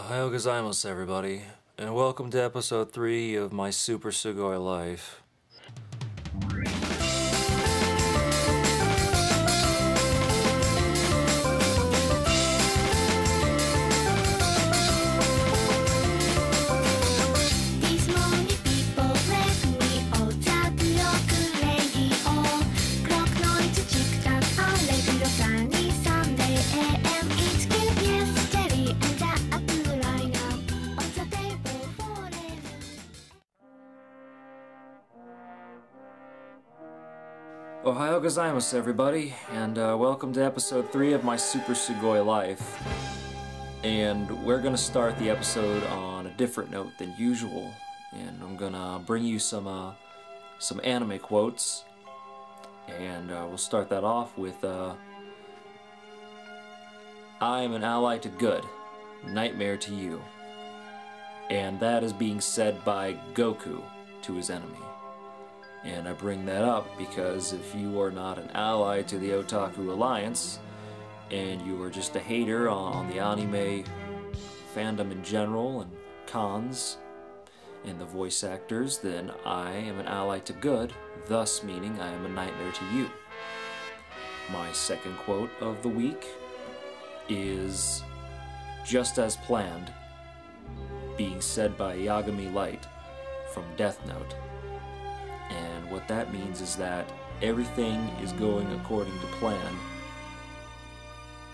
Ohayou gozaimasu, everybody, and welcome to episode 3 of my Super Sugoi life. Ohayou gozaimasu, everybody, and welcome to episode 3 of my Super Sugoi life. And we're gonna start the episode on a different note than usual, and I'm gonna bring you some anime quotes, and we'll start that off with I am an ally to good, nightmare to you. And that is being said by Goku to his enemy. And I bring that up because if you are not an ally to the Otaku Alliance, and you are just a hater on the anime fandom in general, and cons, and the voice actors, then I am an ally to good, thus meaning I am a nightmare to you. My second quote of the week is just as planned, being said by Yagami Light from Death Note. And what that means is that everything is going according to plan,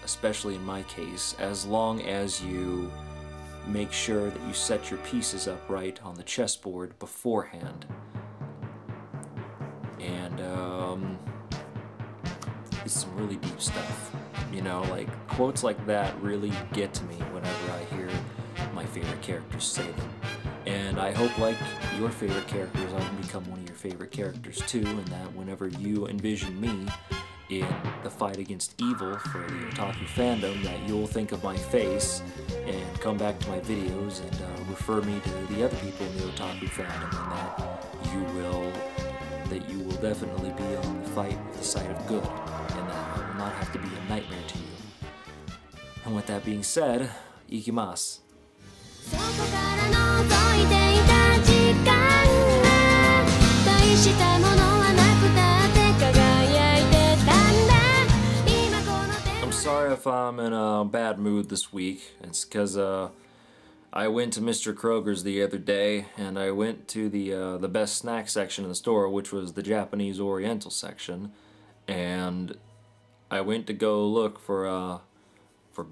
especially in my case, as long as you make sure that you set your pieces up right on the chessboard beforehand. And it's some really deep stuff. You know, like, quotes like that really get to me whenever I hear my favorite characters say them. And I hope, like your favorite characters, I can become one of your favorite characters too, and that whenever you envision me in the fight against evil for the otaku fandom, that you'll think of my face and come back to my videos and refer me to the other people in the otaku fandom, and that you will definitely be on the fight with the side of good, and that I will not have to be a nightmare to you. And with that being said, ikimasu. I'm sorry if I'm in a bad mood this week. It's because I went to Mr. Kroger's the other day, and I went to the best snack section in the store, which was the Japanese Oriental section, and I went to go look for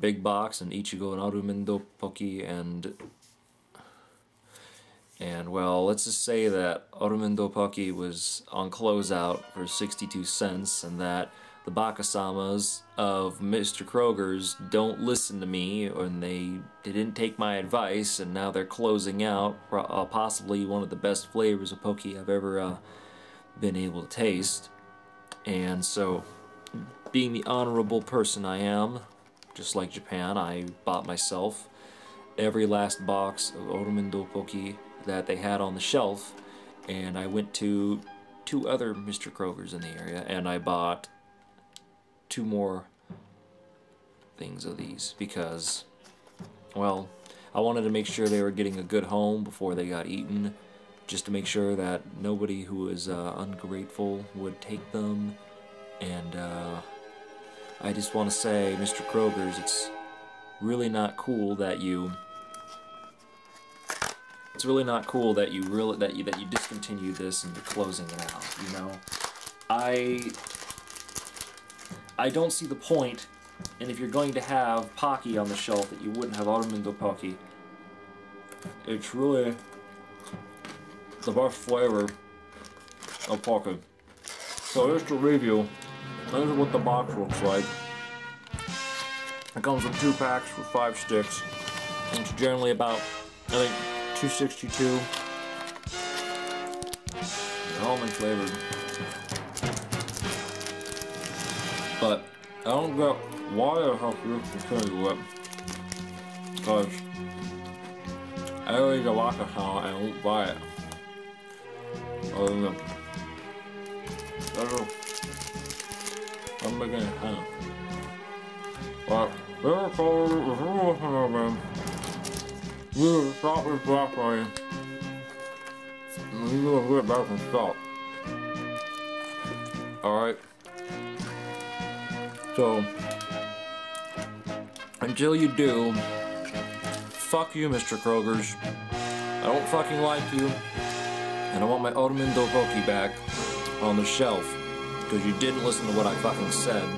Big Box and Ichigo and Almond Pocky and well, let's just say that Almond Pocky was on closeout for 62 cents, and that the Bakasamas of Mr. Kroger's don't listen to me, and they didn't take my advice, and now they're closing out possibly one of the best flavors of Pocky I've ever been able to taste. And so, being the honorable person I am, just like Japan, I bought myself every last box of Almond Pocky that they had on the shelf, and I went to 2 other Mr. Kroger's in the area, and I bought 2 more things of these because, well, I wanted to make sure they were getting a good home before they got eaten, just to make sure that nobody who was ungrateful would take them. And I just want to say, Mr. Kroger's, it's really not cool that you discontinue this and you're closing it out, you know? I don't see the point, and if you're going to have Pocky on the shelf, that you wouldn't have Almond Pocky. It's really the best flavor of Pocky. So here's the review. This is what the box looks like. It comes with 2 packs for 5 sticks. And it's generally about, I think, $2.62. Almond flavored. But I don't get why the heck you continue it. Because I already eat a Wakasama and I won't buy it. Other than I'm making it But they're cold, Stop with broccoli. You do a bit better than salt. Alright. So, until you do, fuck you, Mr. Kroger's. I don't fucking like you. And I want my Almond Pocky back on the shelf. Because you didn't listen to what I fucking said.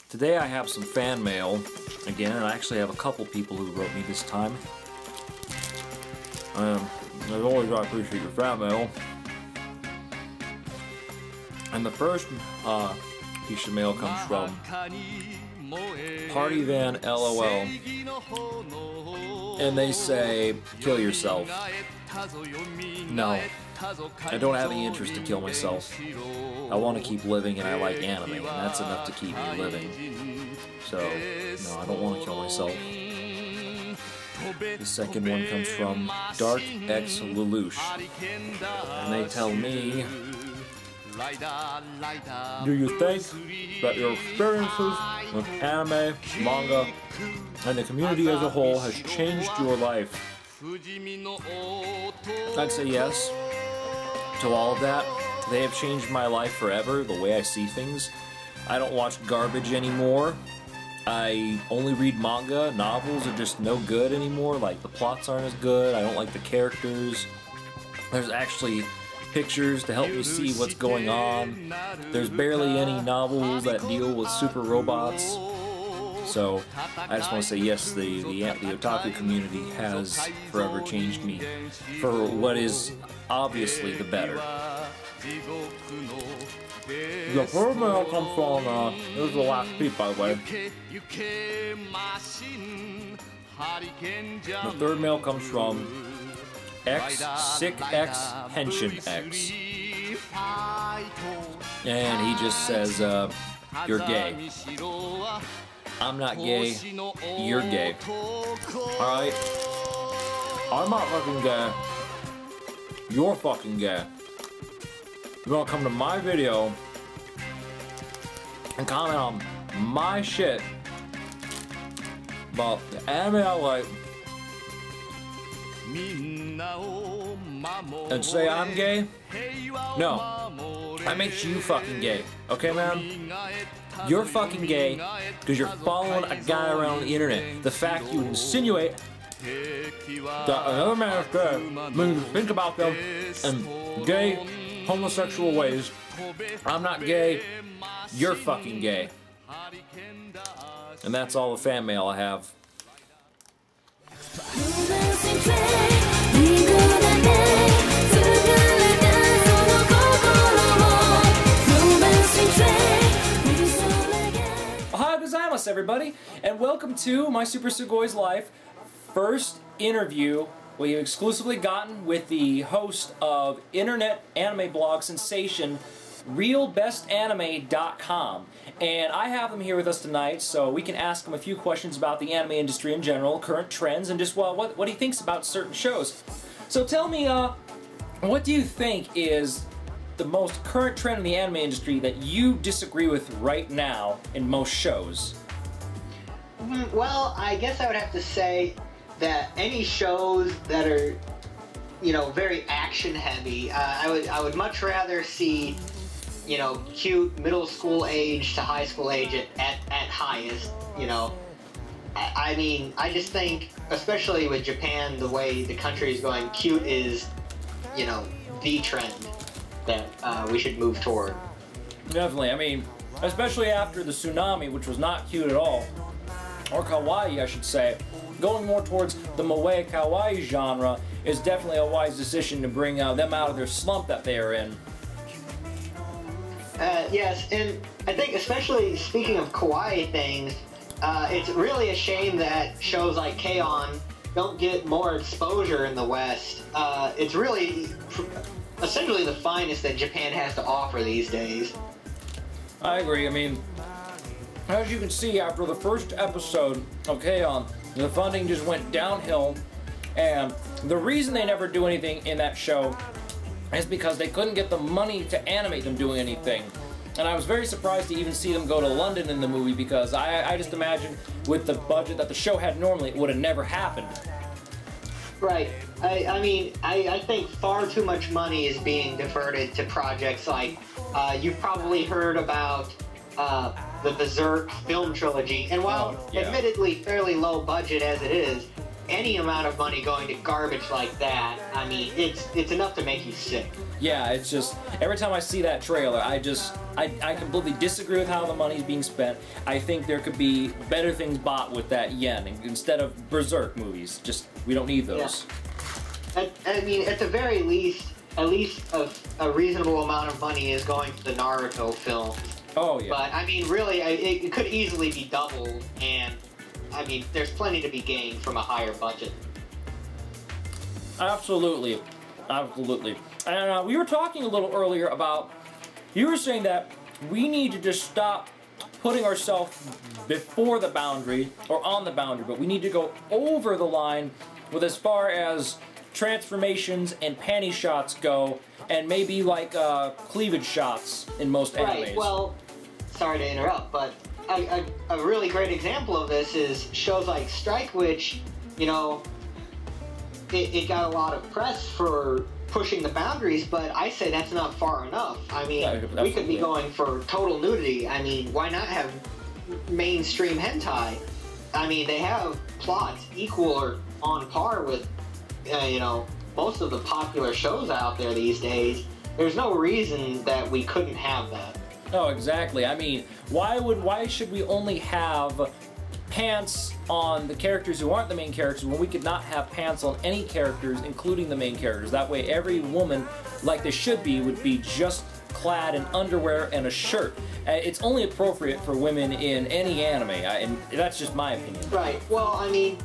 Today I have some fan mail again, and I actually have a couple people who wrote me this time. As always, I appreciate your fan mail. And the first piece of mail comes from Party Van LOL, and they say, kill yourself. No, I don't have any interest to kill myself. I want to keep living and I like anime, and that's enough to keep me living. So, no, I don't want to kill myself. The second one comes from Dark X Lelouch, and they tell me, do you think that your experiences with anime, manga, and the community as a whole has changed your life? I'd say yes to all of that. They have changed my life forever, the way I see things. I don't watch garbage anymore. I only read manga. Novels are just no good anymore. Like, the plots aren't as good. I don't like the characters. There's actually pictures to help me see what's going on. There's barely any novels that deal with super robots. So, I just want to say yes, the otaku community has forever changed me for what is obviously the better. The third mail comes from, this is the last piece, by the way. The third mail comes from Sick X Henshin X. And he just says, you're gay. I'm not gay, you're gay. Alright? I'm not fucking gay. You're fucking gay. You're gonna come to my video and comment on my shit about the anime I like and say I'm gay? No. That makes you fucking gay. Okay, man? You're fucking gay because you're following a guy around the internet. The fact you insinuate that another man is gay means you think about them in gay, homosexual ways. I'm not gay. You're fucking gay. And that's all the fan mail I have. Everybody, and welcome to my Super Sugoi's Life first interview we've exclusively gotten with the host of internet anime blog sensation realbestanime.com, and I have him here with us tonight so we can ask him a few questions about the anime industry in general, current trends, and just what he thinks about certain shows. So tell me, what do you think is the most current trend in the anime industry that you disagree with right now in most shows? Well, I guess I would have to say that any shows that are, you know, very action heavy, I would much rather see, you know, cute middle school age to high school age at highest, you know. I mean, I just think, especially with Japan, the way the country is going, cute is, you know, the trend that we should move toward. Definitely. I mean, especially after the tsunami, which was not cute at all. Or kawaii, I should say. Going more towards the moe kawaii genre is definitely a wise decision to bring them out of their slump that they are in. Yes, and I think especially speaking of kawaii things, it's really a shame that shows like K-On! Don't get more exposure in the West. It's really essentially the finest that Japan has to offer these days. I agree. I mean, as you can see, after the first episode of K-On!, the funding just went downhill And the reason they never do anything in that show is because they couldn't get the money to animate them doing anything. And I was very surprised to even see them go to London in the movie, because I just imagine with the budget that the show had normally, it would have never happened. Right. I mean, I think far too much money is being diverted to projects like, you've probably heard about the Berserk film trilogy. And while admittedly fairly low budget as it is, any amount of money going to garbage like that, I mean, it's enough to make you sick. Yeah, it's just, every time I see that trailer, I completely disagree with how the money's being spent. I think there could be better things bought with that yen instead of Berserk movies. Just, we don't need those. Yeah. I mean, at the very least, at least a reasonable amount of money is going to the Naruto film. Oh, yeah. But, I mean, really, it could easily be doubled, and, I mean, there's plenty to be gained from a higher budget. Absolutely. Absolutely. And we were talking a little earlier about, you were saying that we need to just stop putting ourselves before the boundary, or on the boundary, but we need to go over the line with as far as transformations and panty shots go, and maybe like cleavage shots in most animes. Right, well, sorry to interrupt, but a really great example of this is shows like Strike, which, you know, it got a lot of press for pushing the boundaries, but I say that's not far enough. I mean, yeah, we could be going for total nudity. I mean, why not have mainstream hentai? I mean, they have plots equal or on par with, you know, most of the popular shows out there these days. There's no reason that we couldn't have that. Oh, exactly. I mean, why should we only have pants on the characters who aren't the main characters when we could not have pants on any characters, including the main characters? That way every woman, like they should be, would be just clad in underwear and a shirt. It's only appropriate for women in any anime, and that's just my opinion. Right. Well, I mean,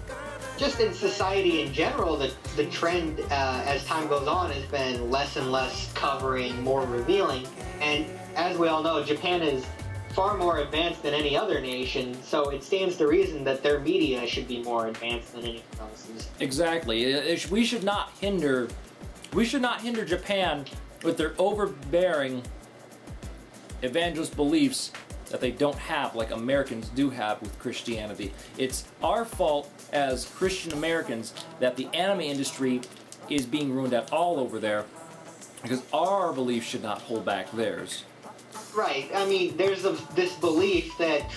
just in society in general, the trend as time goes on has been less and less covering, more revealing. And as we all know, Japan is far more advanced than any other nation, so it stands to reason that their media should be more advanced than anyone else's. Exactly. We should not hinder Japan with their overbearing evangelist beliefs that they don't have, like Americans do have with Christianity. It's our fault as Christian Americans that the anime industry is being ruined at all over there, because our beliefs should not hold back theirs. Right. I mean, there's this belief that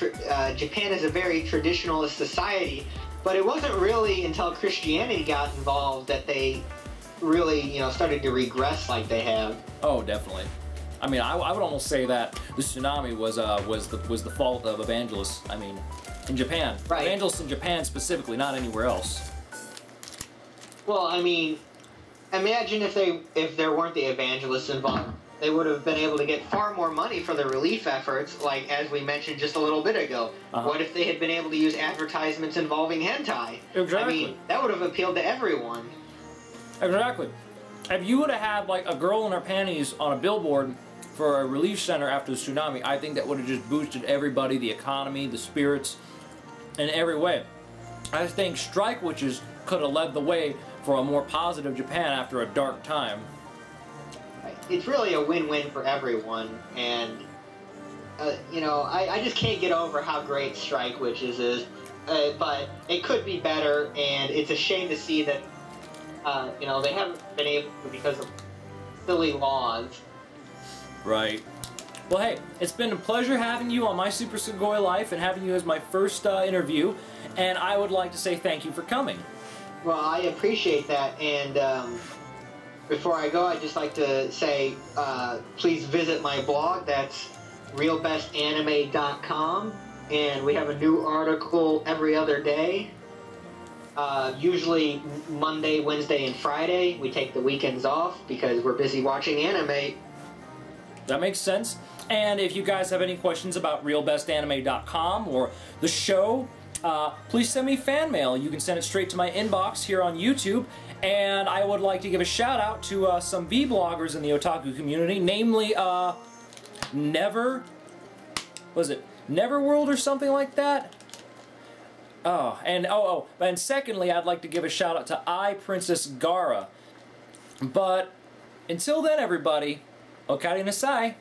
Japan is a very traditionalist society, but it wasn't really until Christianity got involved that they really, you know, started to regress like they have. Oh, definitely. I mean, I would almost say that the tsunami was the fault of evangelists. I mean, in Japan, right. Evangelists in Japan specifically, not anywhere else. Well, I mean, imagine if there weren't the evangelists involved. They would have been able to get far more money for the relief efforts, like as we mentioned just a little bit ago. What if they had been able to use advertisements involving hentai? Exactly. I mean, that would have appealed to everyone. Exactly. If you would have had like a girl in her panties on a billboard for a relief center after the tsunami, I think that would have just boosted everybody, the economy, the spirits, in every way. I think Strike Witches could have led the way for a more positive Japan after a dark time. It's really a win-win for everyone, and you know, I just can't get over how great Strike Witches is, but it could be better, and it's a shame to see that you know, they haven't been able to because of silly laws. Right. Well, hey, it's been a pleasure having you on my Super Sugoi Life and having you as my first interview, and I would like to say thank you for coming. Well, I appreciate that, and before I go, I'd just like to say, please visit my blog. That's realbestanime.com, and we have a new article every other day. Usually Monday, Wednesday, and Friday. We take the weekends off because we're busy watching anime. That makes sense. And if you guys have any questions about realbestanime.com or the show, please send me fan mail. You can send it straight to my inbox here on YouTube. And I would like to give a shout out to some V-bloggers in the otaku community, namely Neverworld or something like that? And secondly, I'd like to give a shout out to Princess Gara. But until then, everybody, Okari Nasai.